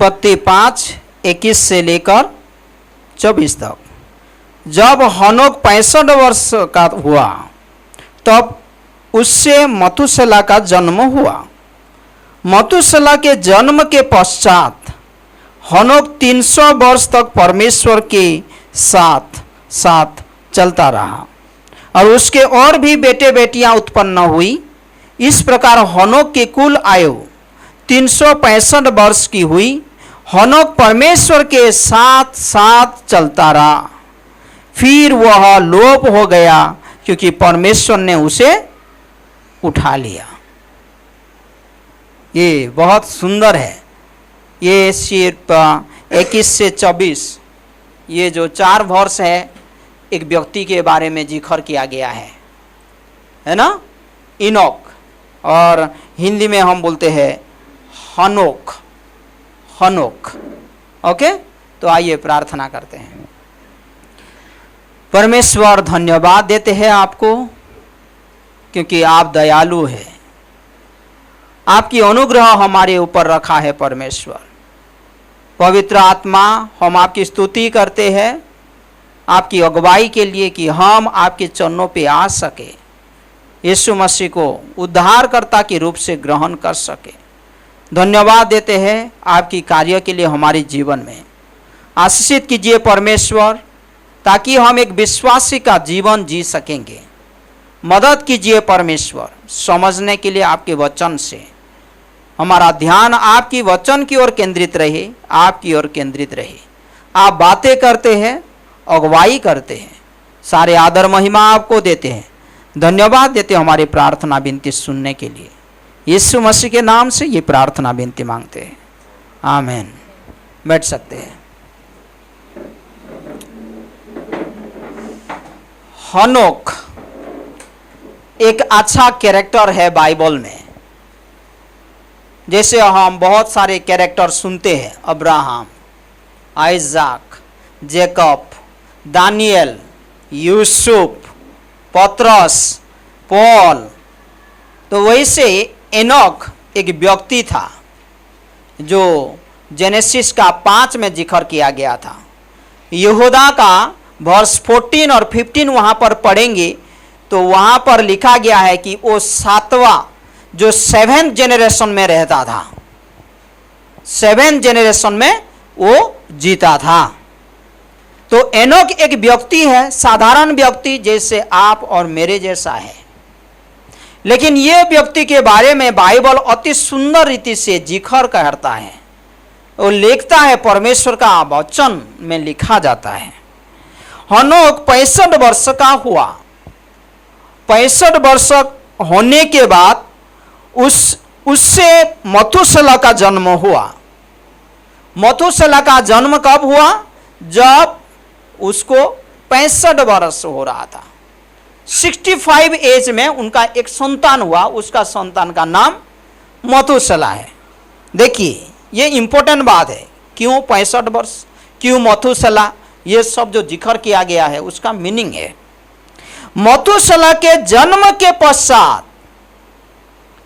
उत्पत्ति 5:21 से लेकर 24 तक। जब हनोक 65 वर्ष का हुआ तब उससे मतुशेला का जन्म हुआ। मतुशेला के जन्म के पश्चात हनोक 300 वर्ष तक परमेश्वर के साथ साथ चलता रहा और उसके और भी बेटे बेटियां उत्पन्न हुई। इस प्रकार हनोक की कुल आयु 365 वर्ष की हुई। हनोक परमेश्वर के साथ साथ चलता रहा, फिर वह लोप हो गया क्योंकि परमेश्वर ने उसे उठा लिया। ये बहुत सुंदर है। ये सिर्फ 21 से 24 ये जो 4 वर्ष है एक व्यक्ति के बारे में जिक्र किया गया है ना, इनोक, और हिंदी में हम बोलते हैं हनोक। हनोक। ओके, तो आइए प्रार्थना करते हैं। परमेश्वर धन्यवाद देते हैं आपको क्योंकि आप दयालु हैं। आपकी अनुग्रह हमारे ऊपर रखा है परमेश्वर। पवित्र आत्मा, हम आपकी स्तुति करते हैं आपकी अगुवाई के लिए कि हम आपके चरणों पे आ सके, यीशु मसीह को उद्धारकर्ता के रूप से ग्रहण कर सके। धन्यवाद देते हैं आपकी कार्य के लिए हमारे जीवन में। आशीषित कीजिए परमेश्वर ताकि हम एक विश्वासी का जीवन जी सकेंगे। मदद कीजिए परमेश्वर समझने के लिए आपके वचन से। हमारा ध्यान आपकी वचन की ओर केंद्रित रहे, आपकी ओर केंद्रित रहे। आप बातें करते हैं, अगुवाई करते हैं, सारे आदर महिमा आपको देते हैं। धन्यवाद देते हैं हमारी प्रार्थना विनती सुनने के लिए। यीशु मसीह के नाम से ये प्रार्थना विनती मांगते हैं, आमीन। बैठ सकते हैं। हनोक एक अच्छा कैरेक्टर है बाइबल में। जैसे हम बहुत सारे कैरेक्टर सुनते हैं, अब्राहम, आइजाक, जेकब, दानियल, यूसुफ, पतरस, पौल। तो वैसे एनोक एक व्यक्ति था जो जेनेसिस का 5 में जिक्र किया गया था। यहूदा का वर्स 14 और 15 वहाँ पर पढ़ेंगे तो वहाँ पर लिखा गया है कि वो 7वां जो 7th जनरेशन में रहता था, 7th जनरेशन में वो जीता था। तो एनोक एक व्यक्ति है, साधारण व्यक्ति जैसे आप और मेरे जैसा है। लेकिन ये व्यक्ति के बारे में बाइबल अति सुंदर रीति से जिक्र करता है। वो लिखता है, परमेश्वर का वचन में लिखा जाता है। हनोक 65 वर्ष का हुआ। 65 वर्ष होने के बाद उससे मतुशेला का जन्म हुआ। मतुशेला का जन्म कब हुआ? जब उसको 65 वर्ष हो रहा था। 65 एज में उनका एक संतान हुआ। उसका संतान का नाम मतुशेला है। देखिए ये इंपॉर्टेंट बात है। क्यों 65 वर्ष, क्यों मतुशेला, ये सब जो जिक्र किया गया है उसका मीनिंग है। मतुशेला के जन्म के पश्चात,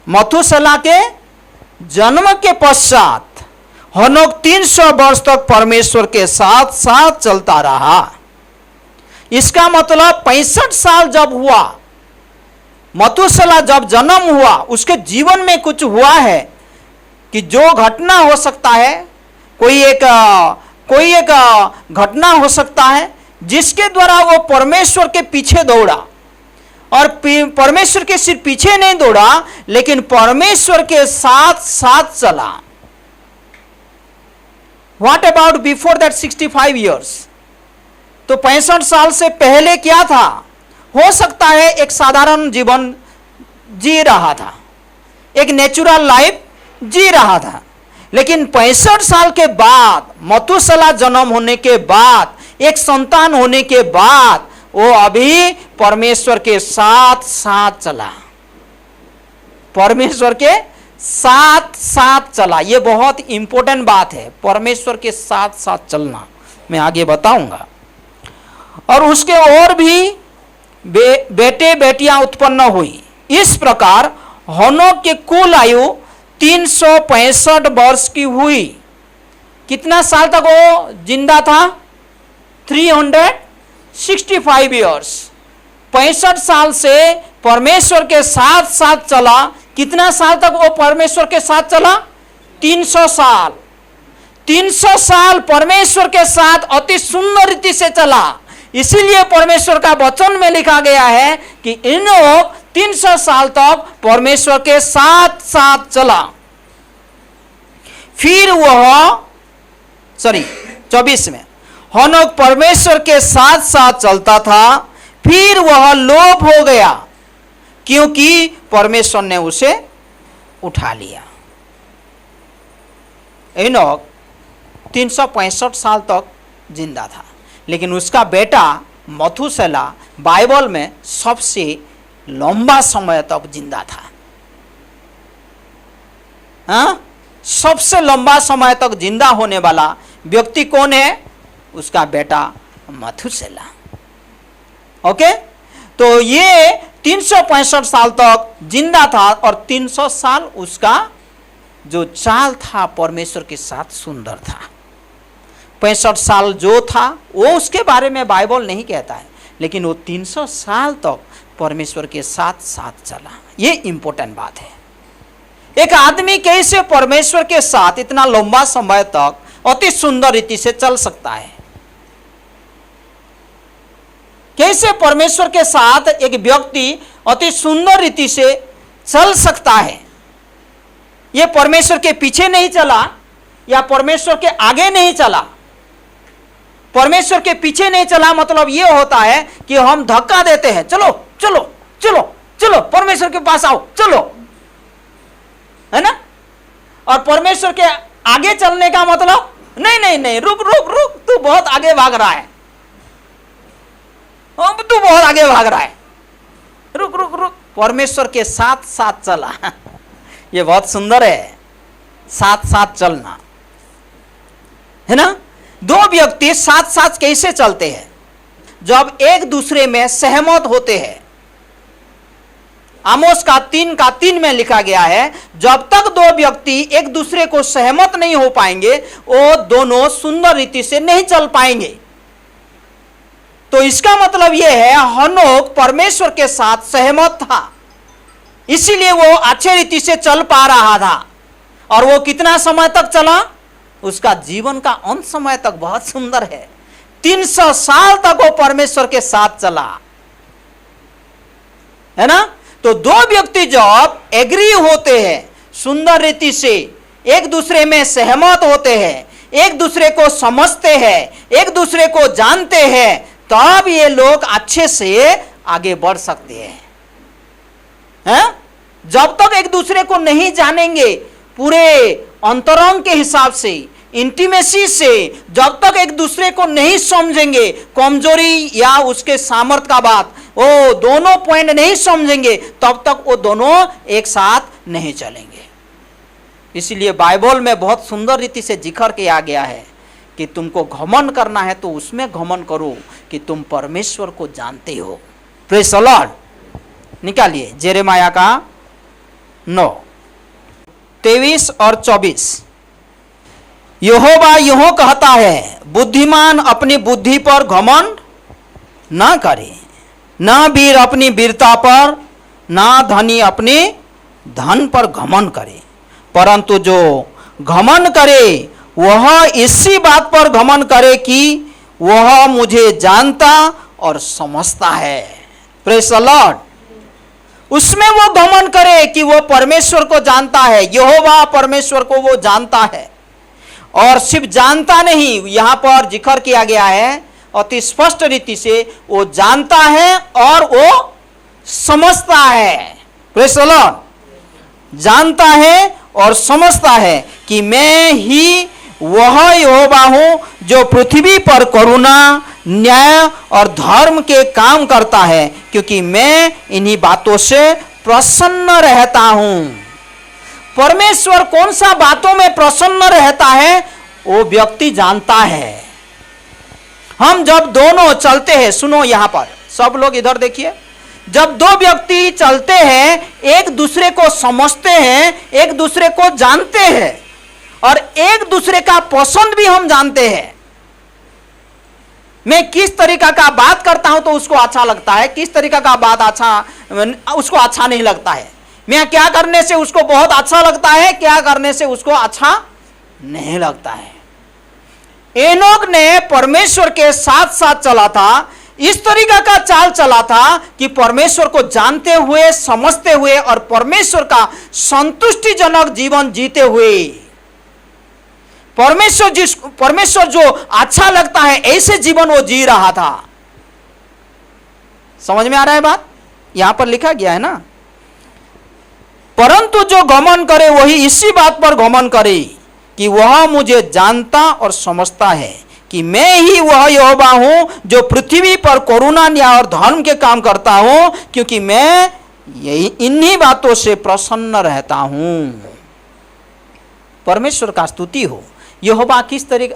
मतुशेला के जन्म के पश्चात हनोक 300 वर्ष तक परमेश्वर के साथ साथ चलता रहा। इसका मतलब 65 साल जब हुआ, मतुशेला जब जन्म हुआ, उसके जीवन में कुछ हुआ है कि जो घटना हो सकता है, कोई एक घटना हो सकता है जिसके द्वारा वो परमेश्वर के पीछे दौड़ा। और परमेश्वर के सिर्फ पीछे नहीं दौड़ा लेकिन परमेश्वर के साथ साथ चला। What about before that 65 years? तो 65 साल से पहले क्या था? हो सकता है एक साधारण जीवन जी रहा था, एक नेचुरल लाइफ जी रहा था। लेकिन 65 साल के बाद, मतुशेला जन्म होने के बाद, एक संतान होने के बाद वो अभी परमेश्वर के साथ साथ चला। परमेश्वर के साथ साथ चला। ये बहुत इंपॉर्टेंट बात है, परमेश्वर के साथ साथ चलना। मैं आगे बताऊंगा। और उसके और भी बेटे बेटियां उत्पन्न हुई। इस प्रकार हनोक की कुल आयु 365 वर्ष की हुई। कितना साल तक वो जिंदा था? 365 ईयर्स। 65 साल से परमेश्वर के साथ साथ चला। कितना साल तक वो परमेश्वर के साथ चला? 300 साल। 300 साल परमेश्वर के साथ अति सुंदर रीति से चला। इसीलिए परमेश्वर का वचन में लिखा गया है कि इनोक 300 साल तक परमेश्वर के साथ साथ चला। फिर वह 24 में, हनोक परमेश्वर के साथ साथ चलता था, फिर वह लोप हो गया क्योंकि परमेश्वर ने उसे उठा लिया। एनोक 365 साल तक जिंदा था, लेकिन उसका बेटा मथुसेला बाइबल में सबसे लंबा समय तक जिंदा था। हाँ, सबसे लंबा समय तक जिंदा होने वाला व्यक्ति कौन है? उसका बेटा मथुसेला। ओके, तो ये 365 साल तक जिंदा था और 300 साल उसका जो चाल था परमेश्वर के साथ सुंदर था। 65 साल जो था वो उसके बारे में बाइबल नहीं कहता है, लेकिन वो 300 साल तक परमेश्वर के साथ साथ चला। ये इंपॉर्टेंट बात है। एक आदमी कैसे परमेश्वर के साथ इतना लंबा समय तक अति सुंदर रीति से चल सकता है? कैसे परमेश्वर के साथ एक व्यक्ति अति सुंदर रीति से चल सकता है? यह परमेश्वर के पीछे नहीं चला या परमेश्वर के आगे नहीं चला। परमेश्वर के पीछे नहीं चला मतलब यह होता है कि हम धक्का देते हैं, चलो चलो चलो चलो परमेश्वर के पास आओ, चलो, है ना। और परमेश्वर के आगे चलने का मतलब नहीं नहीं नहीं, रुक रुक रुक, तू बहुत आगे भाग रहा है, तू बहुत आगे भाग रहा है, रुक रुक रुक। परमेश्वर के साथ साथ चला। ये बहुत सुंदर है, साथ साथ चलना, है ना। दो व्यक्ति साथ साथ कैसे चलते हैं? जब एक दूसरे में सहमत होते हैं। आमोस का 3:3 में लिखा गया है, जब तक दो व्यक्ति एक दूसरे को सहमत नहीं हो पाएंगे वो दोनों सुंदर रीति से नहीं चल पाएंगे। तो इसका मतलब यह है हनोक परमेश्वर के साथ सहमत था, इसीलिए वो अच्छे रीति से चल पा रहा था। और वो कितना समय तक चला? उसका जीवन का अंत समय तक। बहुत सुंदर है, 300 साल तक वो परमेश्वर के साथ चला, है ना। तो दो व्यक्ति जब एग्री होते हैं, सुंदर रीति से एक दूसरे में सहमत होते हैं, एक दूसरे को समझते हैं, एक दूसरे को जानते हैं, तब ये लोग अच्छे से आगे बढ़ सकते हैं। जब तक एक दूसरे को नहीं जानेंगे पूरे अंतरंग के हिसाब से, इंटीमेसी से, जब तक एक दूसरे को नहीं समझेंगे, कमजोरी या उसके सामर्थ्य का बात, वो दोनों पॉइंट नहीं समझेंगे, तब तक वो दोनों एक साथ नहीं चलेंगे। इसलिए बाइबल में बहुत सुंदर रीति से जिक्र किया गया है कि तुमको घमंड करना है तो उसमें घमंड करो कि तुम परमेश्वर को जानते हो। Praise the Lord. निकालिए जेरेमाया का 9:23 और 24। यहोवा यूं कहता है, बुद्धिमान अपनी बुद्धि पर घमंड न करे, न वीर अपनी वीरता पर, न धनी अपने धन पर घमंड करे, परंतु जो घमंड करे वह इसी बात पर घमंड करे कि वह मुझे जानता और समझता है। Praise the Lord. उसमें वो घमंड करे कि वो परमेश्वर को जानता है। यहोवा परमेश्वर को वो जानता है, और सिर्फ जानता नहीं, यहां पर जिक्र किया गया है अति स्पष्ट रीति से, वो जानता है और वो समझता है। Praise the Lord. जानता है और समझता है कि मैं ही वह यहोवा हूं जो पृथ्वी पर करुणा, न्याय और धर्म के काम करता है, क्योंकि मैं इन्हीं बातों से प्रसन्न रहता हूं। परमेश्वर कौन सा बातों में प्रसन्न रहता है वो व्यक्ति जानता है। हम जब दोनों चलते हैं, सुनो यहां पर सब लोग इधर देखिए, जब दो व्यक्ति चलते हैं एक दूसरे को समझते हैं, एक दूसरे को जानते हैं, और एक दूसरे का पसंद भी हम जानते हैं। मैं किस तरीका का बात करता हूं तो उसको अच्छा लगता है, किस तरीका का बात उसको अच्छा नहीं लगता है। मैं क्या करने से उसको बहुत अच्छा लगता है, क्या करने से उसको अच्छा नहीं लगता है। एनोक ने परमेश्वर के साथ साथ चला था, इस तरीका का चाल चला था कि परमेश्वर को जानते हुए, समझते हुए और परमेश्वर का संतुष्टिजनक जीवन जीते हुए, परमेश्वर जो अच्छा लगता है ऐसे जीवन वो जी रहा था। समझ में आ रहा है बात? यहां पर लिखा गया है ना, परंतु जो घमंड करे वही इसी बात पर घमंड करे कि वह मुझे जानता और समझता है कि मैं ही वह यहोवा हूं जो पृथ्वी पर करुणा, न्याय और धर्म के काम करता हूं, क्योंकि मैं यही इन्हीं बातों से प्रसन्न रहता हूं। परमेश्वर का स्तुति हो। यहोवा किस तरीके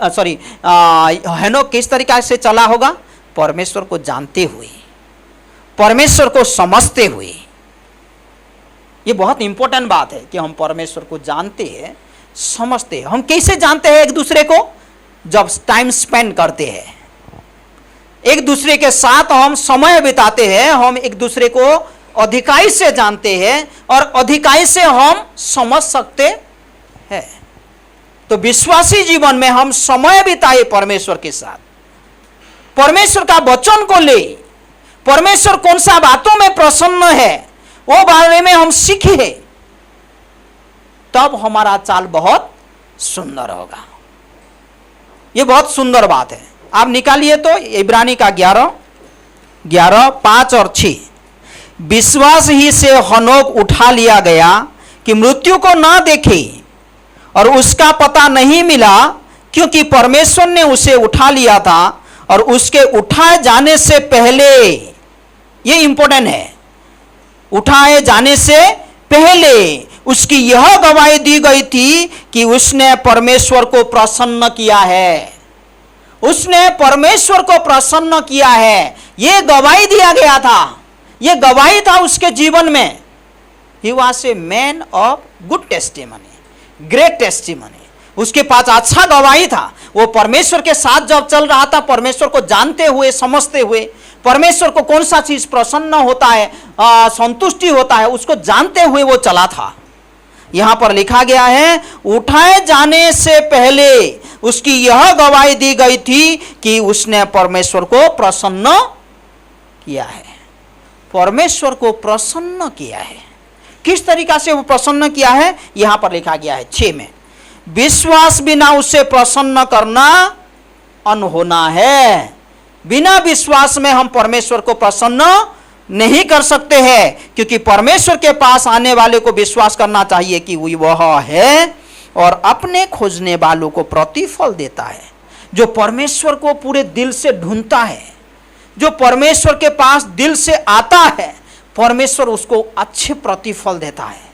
हेनोक किस तरीके से चला होगा? परमेश्वर को जानते हुए, परमेश्वर को समझते हुए। ये बहुत इंपॉर्टेंट बात है कि हम परमेश्वर को जानते हैं, समझते हैं। हम कैसे जानते हैं एक दूसरे को? जब टाइम स्पेंड करते हैं, एक दूसरे के साथ हम समय बिताते हैं, हम एक दूसरे को अधिकाई से जानते हैं और अधिकाई से हम समझ सकते हैं। तो विश्वासी जीवन में हम समय बिताए परमेश्वर के साथ, परमेश्वर का वचन को ले, परमेश्वर कौन सा बातों में प्रसन्न है वो बारे में हम सीखे, तब हमारा चाल बहुत सुंदर होगा। ये बहुत सुंदर बात है। आप निकालिए तो इब्रानी का 11:5 और 6। विश्वास ही से हनोक उठा लिया गया कि मृत्यु को ना देखे, और उसका पता नहीं मिला क्योंकि परमेश्वर ने उसे उठा लिया था। और उसके उठाए जाने से पहले, ये इंपॉर्टेंट है, उठाए जाने से पहले उसकी यह गवाही दी गई थी कि उसने परमेश्वर को प्रसन्न किया है। उसने परमेश्वर को प्रसन्न किया है, यह गवाही दिया गया था, यह गवाही था उसके जीवन में। He was a man of good testimony, great testimony. उसके पास अच्छा गवाही था। वो परमेश्वर के साथ जब चल रहा था, परमेश्वर को जानते हुए, समझते हुए, परमेश्वर को कौन सा चीज प्रसन्न होता है, संतुष्टि होता है, उसको जानते हुए वो चला था। यहां पर लिखा गया है, उठाए जाने से पहले उसकी यह गवाही दी गई थी कि उसने परमेश्वर को प्रसन्न किया है। परमेश्वर को प्रसन्न किया है। किस तरीका से वो प्रसन्न किया है? यहां पर लिखा गया है 6 में, विश्वास बिना उसे प्रसन्न करना अनहोना है। बिना विश्वास में हम परमेश्वर को प्रसन्न नहीं कर सकते हैं, क्योंकि परमेश्वर के पास आने वाले को विश्वास करना चाहिए कि वह है और अपने खोजने वालों को प्रतिफल देता है। जो परमेश्वर को पूरे दिल से ढूंढता है, जो परमेश्वर के पास दिल से आता है, परमेश्वर उसको अच्छे प्रतिफल देता है।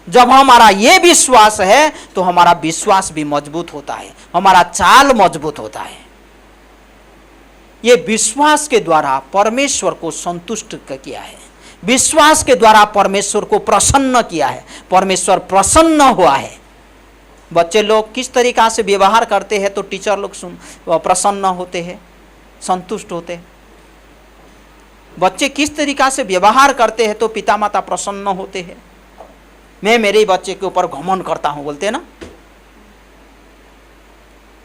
जब हमारा ये विश्वास है तो हमारा विश्वास भी मजबूत होता है, हमारा चाल मजबूत होता है। ये विश्वास के द्वारा परमेश्वर को संतुष्ट किया है, विश्वास के द्वारा परमेश्वर को प्रसन्न किया है, परमेश्वर प्रसन्न हुआ है। बच्चे लोग किस तरीका से व्यवहार करते हैं तो टीचर लोग प्रसन्न होते हैं, संतुष्ट होते हैं। बच्चे किस तरीका से व्यवहार करते हैं तो पिता माता प्रसन्न होते हैं। मैं मेरे बच्चे के ऊपर घमंड करता हूं बोलते हैं ना।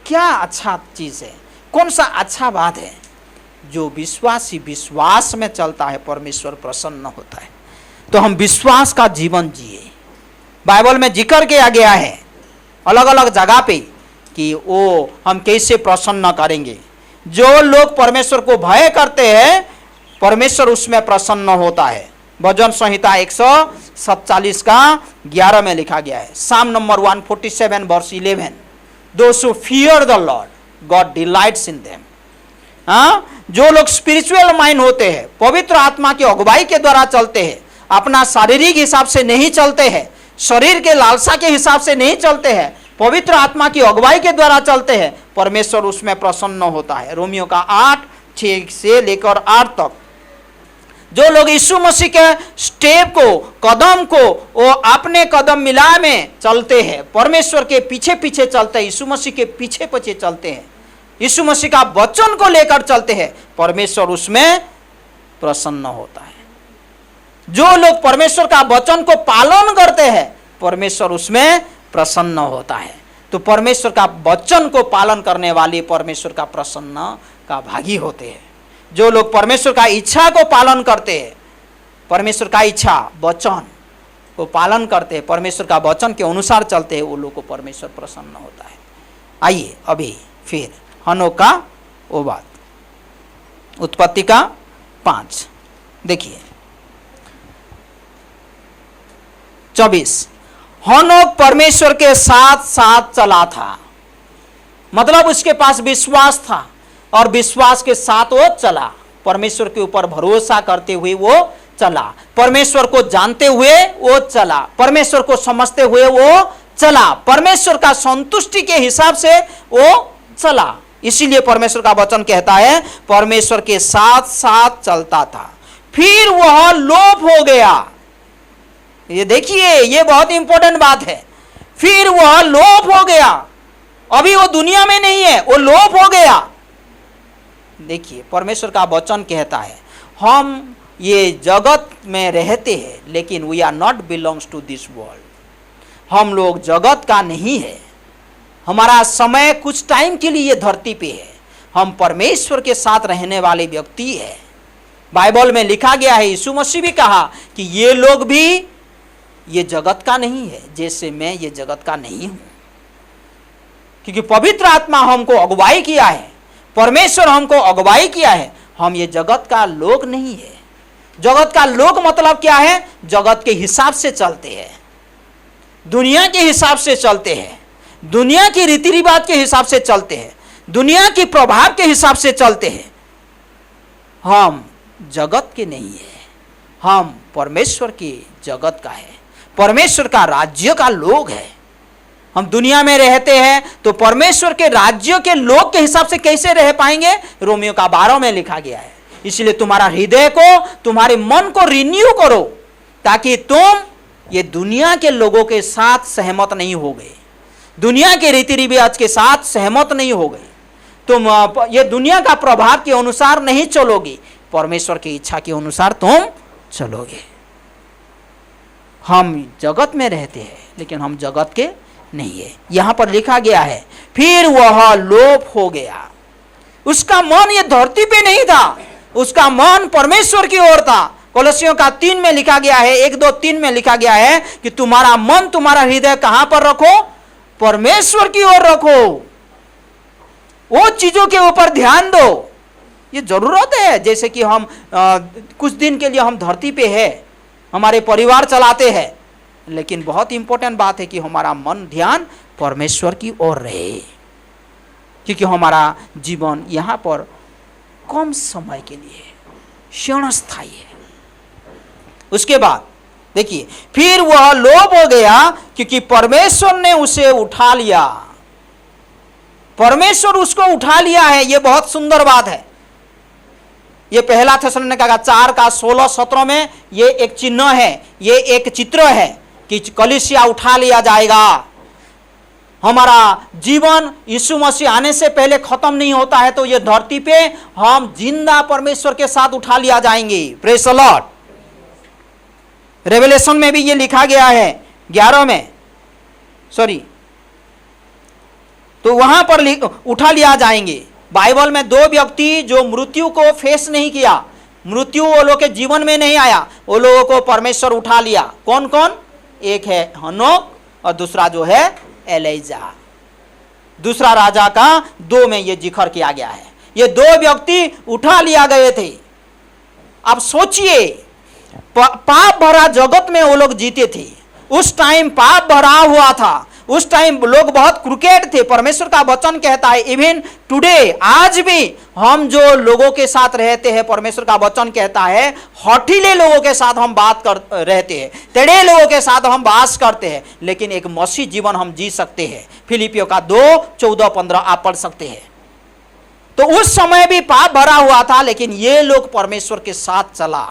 क्या अच्छा चीज है, कौन सा अच्छा बात है? जो विश्वासी विश्वास में चलता है, परमेश्वर प्रसन्न होता है। तो हम विश्वास का जीवन जिए। बाइबल में जिक्र किया गया है अलग अलग जगह पे कि वो हम कैसे प्रसन्न करेंगे। जो लोग परमेश्वर को भय करते हैं, परमेश्वर उसमें प्रसन्न होता है। भजन संहिता 147 का 11 में लिखा गया है। साम number 147 verse 11, Those who fear the Lord, God delights in them। जो लोग स्पिरिचुअल माइंड होते हैं, पवित्र आत्मा की अगुवाई के द्वारा चलते हैं, अपना शारीरिक हिसाब से नहीं चलते हैं, शरीर के लालसा के हिसाब से नहीं चलते हैं, पवित्र आत्मा की अगुवाई के द्वारा चलते हैं, परमेश्वर उसमें प्रसन्न होता है। रोमियो का 8:6 से लेकर 8 तक। जो लोग यीशु मसीह के स्टेप को, कदम को वो अपने कदम मिला में चलते हैं, परमेश्वर के पीछे पीछे चलते हैं, यीशु मसीह के पीछे पीछे चलते हैं, यीशु मसीह का वचन को लेकर चलते हैं, परमेश्वर उसमें प्रसन्न होता है। जो लोग परमेश्वर का वचन को पालन करते हैं, परमेश्वर उसमें प्रसन्न होता है। तो परमेश्वर का वचन को पालन करने वाले परमेश्वर का प्रसन्न का भागी होते हैं। जो लोग परमेश्वर का इच्छा को पालन करते हैं, परमेश्वर का इच्छा वचन को पालन करते हैं, परमेश्वर का वचन के अनुसार चलते हैं, वो लोग को परमेश्वर प्रसन्न होता है। आइए अभी फिर हनोक का वो बात, उत्पत्ति का 5 देखिए 24। हनोक परमेश्वर के साथ साथ चला था, मतलब उसके पास विश्वास था और विश्वास के साथ वो चला, परमेश्वर के ऊपर भरोसा करते हुए वो चला, परमेश्वर को जानते हुए वो चला, परमेश्वर को समझते हुए वो चला, परमेश्वर का संतुष्टि के हिसाब से वो चला। इसीलिए परमेश्वर का वचन कहता है परमेश्वर के साथ साथ चलता था, फिर वह लोप हो गया। ये देखिए, ये बहुत इंपॉर्टेंट बात है। फिर वह लोप हो गया, अभी वो दुनिया में नहीं है, वो लोप हो गया। देखिए परमेश्वर का वचन कहता है हम ये जगत में रहते हैं, लेकिन we are not belongs to this world. हम लोग जगत का नहीं है, हमारा समय कुछ टाइम के लिए धरती पे है, हम परमेश्वर के साथ रहने वाले व्यक्ति है। बाइबल में लिखा गया है, यीशु मसीह भी कहा कि ये लोग भी ये जगत का नहीं है, जैसे मैं ये जगत का नहीं हूं। क्योंकि पवित्र आत्मा हमको अगुवाई किया है, परमेश्वर हमको अगुवाई किया है, हम ये जगत का लोग नहीं है। जगत का लोग मतलब क्या है? जगत के हिसाब से चलते हैं, दुनिया के हिसाब से चलते हैं, दुनिया की रीति रिवाज के हिसाब से चलते हैं, दुनिया के प्रभाव के हिसाब से चलते हैं। हम जगत के नहीं है, हम परमेश्वर की जगत का है, परमेश्वर का राज्य का लोग है। हम दुनिया में रहते हैं तो परमेश्वर के राज्य के लोग के हिसाब से कैसे रह पाएंगे? रोमियो का 12 में लिखा गया है। इसलिए तुम्हारा हृदय को, तुम्हारे मन को रिन्यू करो, ताकि तुम ये दुनिया के लोगों के साथ सहमत नहीं हो गए, दुनिया के रीति रिवाज के साथ सहमत नहीं हो गए, तुम ये दुनिया का प्रभाव के अनुसार नहीं चलोगे, परमेश्वर की इच्छा के अनुसार तुम चलोगे। हम जगत में रहते हैं लेकिन हम जगत के नहीं है। यहां पर लिखा गया है फिर वह लोप हो गया। उसका मन ये धरती पे नहीं था, उसका मन परमेश्वर की ओर था। कोलोसियों का 3 में लिखा गया है, 1-2-3 में लिखा गया है कि तुम्हारा मन, तुम्हारा हृदय कहां पर रखो? परमेश्वर की ओर रखो, वो चीजों के ऊपर ध्यान दो। ये जरूरत है। जैसे कि हम कुछ दिन के लिए हम धरती पे है, हमारे परिवार चलाते हैं, लेकिन बहुत इंपॉर्टेंट बात है कि हमारा मन ध्यान परमेश्वर की ओर रहे, क्योंकि हमारा जीवन यहाँ पर कम समय के लिए क्षणस्थायी है। उसके बाद देखिए फिर वह लोप हो गया, क्योंकि परमेश्वर ने उसे उठा लिया। परमेश्वर उसको उठा लिया है। यह बहुत सुंदर बात है। ये पहला थिस्सलुनीका 4:16-17 में ये एक चिन्ह है, ये एक चित्र है कि कलीसिया उठा लिया जाएगा। हमारा जीवन यीशु मसीह आने से पहले खत्म नहीं होता है, तो ये धरती पे हम जिंदा परमेश्वर के साथ उठा लिया जाएंगे। Praise the Lord. रेवलेशन में भी ये लिखा गया है 11 में, तो वहां पर उठा लिया जाएंगे। बाइबल में 2 व्यक्ति जो मृत्यु को फेस नहीं किया, मृत्यु वो लोग के जीवन में नहीं आया, वो लोगों को परमेश्वर उठा लिया। कौन कौन? एक है हनोक और दूसरा जो है एलीजा। दूसरा राजा का 2 में ये जिक्र किया गया है। ये 2 व्यक्ति उठा लिया गए थे। अब सोचिए, पाप भरा जगत में वो लोग जीते थे। उस टाइम पाप भरा हुआ था, उस टाइम लोग बहुत क्रिकेट थे। परमेश्वर का वचन कहता है इवन टुडे, आज भी हम जो लोगों के साथ रहते हैं, परमेश्वर का वचन कहता है हठीले लोगों के साथ हम बात कर रहते हैं, टेढ़े लोगों के साथ हम वास करते हैं, लेकिन एक मसीह जीवन हम जी सकते हैं। फिलिपियों का 2:14-15 आप पढ़ सकते हैं। तो उस समय भी पाप भरा हुआ था, लेकिन ये लोग परमेश्वर के साथ चला,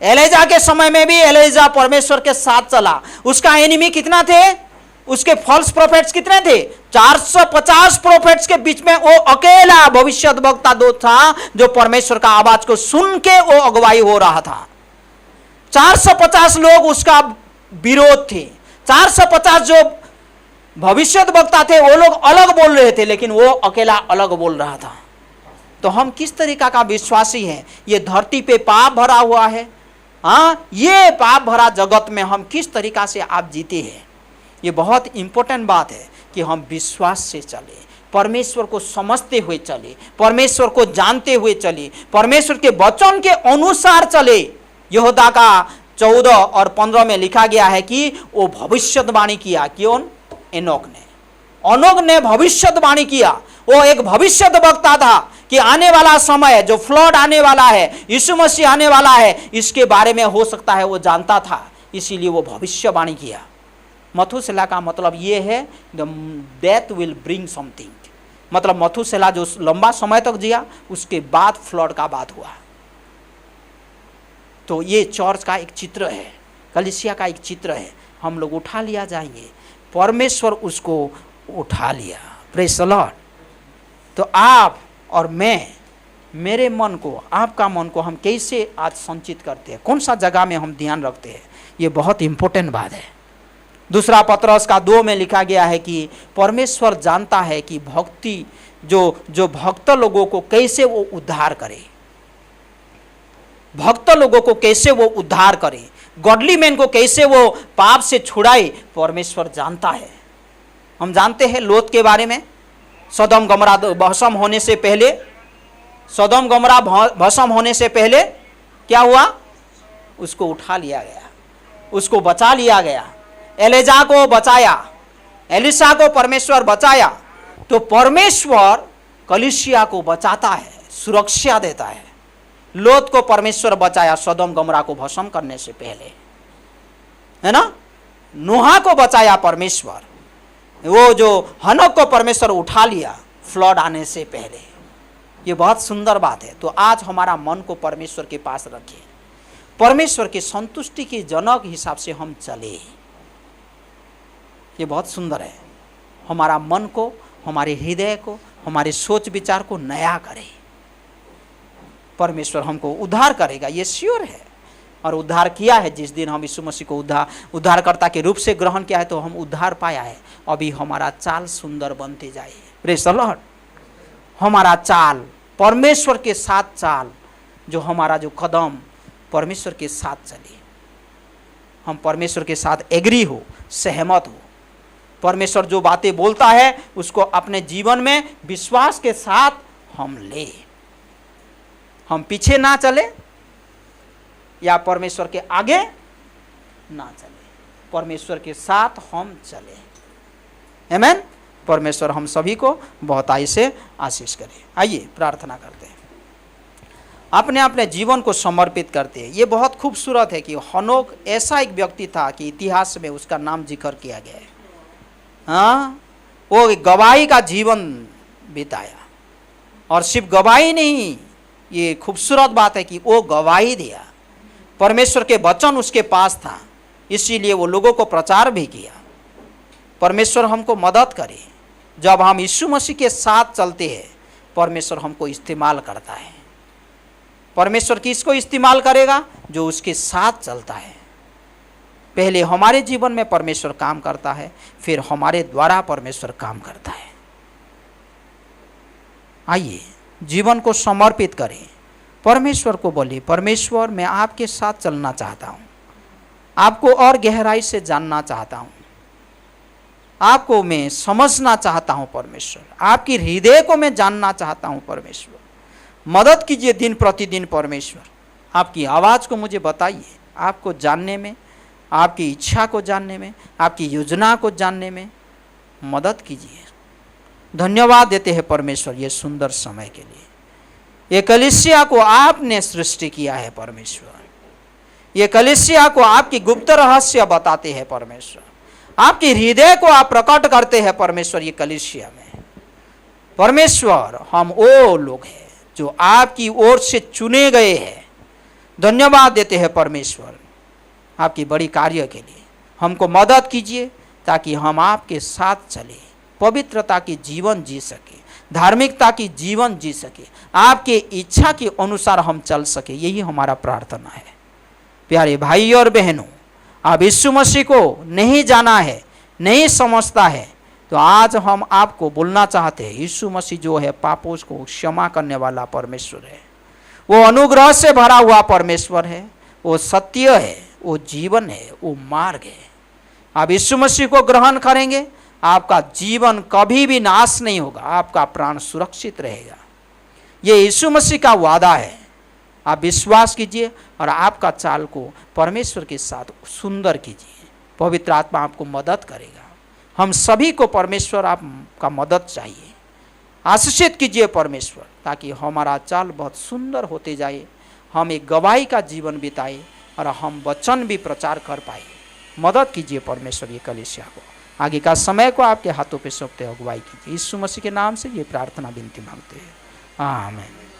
एलीजा के समय में भी एलीजा परमेश्वर के साथ चला। उसका एनिमी कितना थे? उसके फॉल्स प्रोफेट्स कितने थे? 450 प्रोफेट्स के बीच में वो अकेला भविष्यद्वक्ता दो था जो परमेश्वर का आवाज को सुन के वो अगुवाई हो रहा था। 450 लोग उसका विरोध थे। 450 जो भविष्यद्वक्ता थे वो लोग अलग बोल रहे थे, लेकिन वो अकेला अलग बोल रहा था। तो हम किस तरीका का विश्वासी हैं? ये धरती पे पाप भरा हुआ है, हाँ, ये पाप भरा जगत में हम किस तरीका से आप जीते हैं? ये बहुत इंपॉर्टेंट बात है कि हम विश्वास से चले, परमेश्वर को समझते हुए चले, परमेश्वर को जानते हुए चले, परमेश्वर के वचन के अनुसार चले। यहोदा का 14 और 15 में लिखा गया है कि वो भविष्यवाणी किया। कौन? एनोक ने। एनोक ने भविष्यवाणी किया। वो एक भविष्यद्वक्ता था कि आने वाला समय, जो फ्लड आने वाला है, यीशु मसीह आने वाला है, इसके बारे में हो सकता है वो जानता था, इसीलिए वो भविष्यवाणी किया। मथुसेला का मतलब ये है डेथ विल ब्रिंग समथिंग, मतलब मथुसेला जो लंबा समय तक जिया उसके बाद फ्लड का बात हुआ। तो ये चर्च का एक चित्र है, कलीसिया का एक चित्र है। हम लोग उठा लिया जाएंगे, परमेश्वर उसको उठा लिया। Praise the Lord. तो आप और मैं, मेरे मन को, आपका मन को हम कैसे आज संचित करते हैं, कौन सा जगह में हम ध्यान रखते हैं, ये बहुत इंपॉर्टेंट बात है। दूसरा पतरस का 2 में लिखा गया है कि परमेश्वर जानता है कि भक्ति जो भक्त लोगों को कैसे वो उद्धार करे, भक्त लोगों को कैसे वो उद्धार करे, गॉडली मैन को कैसे वो पाप से छुड़ाए, परमेश्वर जानता है। हम जानते हैं लोत के बारे में। सदोम गमरा भस्म होने से पहले, सदोम गमरा भस्म होने से पहले क्या हुआ? उसको उठा लिया गया, उसको बचा लिया गया। एलीजा को बचाया, एलिशा को परमेश्वर बचाया। तो परमेश्वर कलीसिया को बचाता है, सुरक्षा देता है। लोत को परमेश्वर बचाया सदोम गमरा को भस्म करने से पहले, है ना। नूहा को बचाया परमेश्वर, वो जो हनोक को परमेश्वर उठा लिया फ्लड आने से पहले। ये बहुत सुंदर बात है। तो आज हमारा मन को परमेश्वर के पास रखिए, परमेश्वर की संतुष्टि के जनक हिसाब से हम चले। ये बहुत सुंदर है। हमारा मन को, हमारे हृदय को, हमारे सोच विचार को नया करे। परमेश्वर हमको उद्धार करेगा, ये श्योर है। और उद्धार किया है। जिस दिन हम यीशु मसीह को उद्धारकर्ता के रूप से ग्रहण किया है तो हम उद्धार पाया है। अभी हमारा चाल सुंदर बनते जाए। Praise the Lord. हमारा चाल परमेश्वर के साथ चाल, जो हमारा जो कदम परमेश्वर के साथ चले, हम परमेश्वर के साथ एग्री हो, सहमत हो। परमेश्वर जो बातें बोलता है उसको अपने जीवन में विश्वास के साथ हम ले। हम पीछे ना चले या परमेश्वर के आगे ना चले, परमेश्वर के साथ हम चले। आमीन। परमेश्वर हम सभी को बहुताई से आशीष करे। आइए प्रार्थना करते हैं, अपने अपने जीवन को समर्पित करते हैं। ये बहुत खूबसूरत है कि हनोक ऐसा एक व्यक्ति था कि इतिहास में उसका नाम जिक्र किया गया है। हाँ, वो गवाही का जीवन बिताया, और सिर्फ गवाही नहीं, ये खूबसूरत बात है कि वो गवाही दिया। परमेश्वर के वचन उसके पास था, इसीलिए वो लोगों को प्रचार भी किया। परमेश्वर हमको मदद करे। जब हम यीशु मसीह के साथ चलते हैं, परमेश्वर हमको इस्तेमाल करता है। परमेश्वर किसको इस्तेमाल करेगा? जो उसके साथ चलता है। पहले हमारे जीवन में परमेश्वर काम करता है, फिर हमारे द्वारा परमेश्वर काम करता है। आइए जीवन को समर्पित करें, परमेश्वर को बोलिए, परमेश्वर मैं आपके साथ चलना चाहता हूँ, आपको और गहराई से जानना चाहता हूँ, आपको मैं समझना चाहता हूँ। परमेश्वर आपकी हृदय को मैं जानना चाहता हूँ। परमेश्वर मदद कीजिए दिन प्रतिदिन। परमेश्वर आपकी आवाज़ को मुझे बताइए, आपको जानने में, आपकी इच्छा को जानने में, आपकी योजना को जानने में मदद कीजिए। धन्यवाद देते हैं परमेश्वर ये सुंदर समय के लिए। ये कलीसिया को आपने सृष्टि किया है परमेश्वर। ये कलीसिया को आपकी गुप्त रहस्य बताते हैं परमेश्वर। आपके हृदय को आप प्रकट करते हैं परमेश्वर ये कलीसिया में। परमेश्वर हम वो लोग हैं जो आपकी ओर से चुने गए हैं, धन्यवाद देते हैं परमेश्वर आपकी बड़ी कार्य के लिए। हमको मदद कीजिए ताकि हम आपके साथ चले, पवित्रता की जीवन जी सके, धार्मिकता की जीवन जी सके, आपके इच्छा के अनुसार हम चल सके, यही हमारा प्रार्थना है। प्यारे भाई और बहनों, आप यीशु मसीह को नहीं जाना है, नहीं समझता है, तो आज हम आपको बोलना चाहते हैं, यीशु मसीह जो है पापों को क्षमा करने वाला परमेश्वर है, वो अनुग्रह से भरा हुआ परमेश्वर है, वो सत्य है, वो जीवन है, वो मार्ग है। आप यीशु मसीह को ग्रहण करेंगे, आपका जीवन कभी भी नाश नहीं होगा, आपका प्राण सुरक्षित रहेगा। ये यीशु मसीह का वादा है। आप विश्वास कीजिए और आपका चाल को परमेश्वर के साथ सुंदर कीजिए। पवित्र आत्मा आपको मदद करेगा। हम सभी को परमेश्वर आपका मदद चाहिए। आशीषित कीजिए परमेश्वर, ताकि हमारा चाल बहुत सुंदर होते जाए, हम एक गवाही का जीवन बिताए और हम वचन भी प्रचार कर पाए। मदद कीजिए परमेश्वर ये कलीसिया को। आगे का समय को आपके हाथों पे सौंपते अगुवाई कीजिए। यीशु मसीह के नाम से ये प्रार्थना विनती मांगते हैं, आमीन।